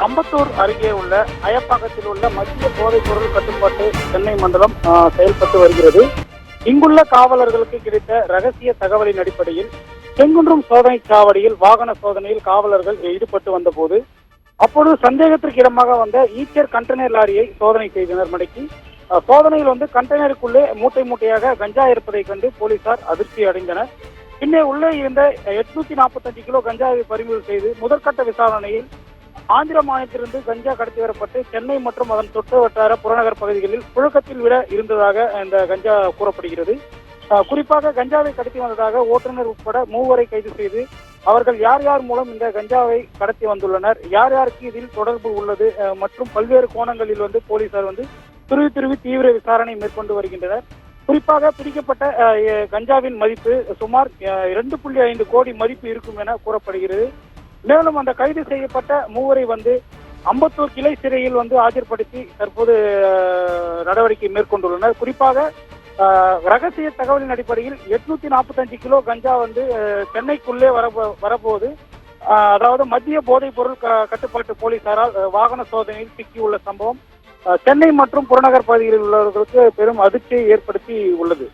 அம்பத்தூர் அருகே உள்ள அயப்பாக்கத்தில் உள்ள மத்திய போதைப் பொருள் கட்டுப்பாட்டு சென்னை மண்டலம் செயல்பட்டு வருகிறது. இங்குள்ள காவலர்களுக்கு கிடைத்த ரகசிய தகவலின் அடிப்படையில் செங்குன்றம் சோதனை சாவடியில் வாகன சோதனையில் காவலர்கள் ஈடுபட்டு வந்தபோது அப்பொழுது சந்தேகத்திற்கு இடமாக வந்த ஈச்சர் கண்டெய்னர் லாரியை சோதனை செய்தனர். மடக்கி சோதனையில் கண்டெய்னருக்குள்ளே மூட்டை மூட்டையாக கஞ்சா இருப்பதை கண்டு போலீசார் அதிர்ச்சி அடைந்தனர். பின்னே உள்ளே இருந்த 845 கிலோ கஞ்சாவை பறிமுதல் செய்து முதற்கட்ட விசாரணையில் ஆந்திர மாநிலத்திலிருந்து கஞ்சா கடத்தி வரப்பட்டு சென்னை மற்றும் அதன் தொட்டு வட்டார புறநகர் பகுதிகளில் புழக்கத்தில் விட இருந்ததாக இந்த கஞ்சா கூறப்படுகிறது. குறிப்பாக கஞ்சாவை கடத்தி வந்ததாக ஓட்டுநர் உட்பட 3 வரை கைது செய்து அவர்கள் யார் யார் மூலம் இந்த கஞ்சாவை கடத்தி வந்துள்ளனர், யார் யாருக்கு இதில் தொடர்பு உள்ளது மற்றும் பல்வேறு கோணங்களில் போலீசார் துருவி தீவிர விசாரணை மேற்கொண்டு வருகின்றனர். குறிப்பாக பிடிக்கப்பட்ட கஞ்சாவின் மதிப்பு சுமார் 2.5 கோடி மதிப்பு இருக்கும் என கூறப்படுகிறது. மேலும் அந்த கைது செய்யப்பட்ட 3 வரை அம்பத்தூர் கிளை சிறையில் ஆஜர்படுத்தி தற்போது நடவடிக்கை மேற்கொண்டுள்ளனர். குறிப்பாக ரகசிய தகவலின் அடிப்படையில் 845 கிலோ கஞ்சா சென்னைக்குள்ளே வரப்போது, அதாவது மத்திய போதைப் பொருள் கட்டுப்பாட்டு போலீசாரால் வாகன சோதனையில் சிக்கியுள்ள சம்பவம் சென்னை மற்றும் புறநகர் பகுதிகளில் உள்ளவர்களுக்கு பெரும் அதிர்ச்சியை ஏற்படுத்தி உள்ளது.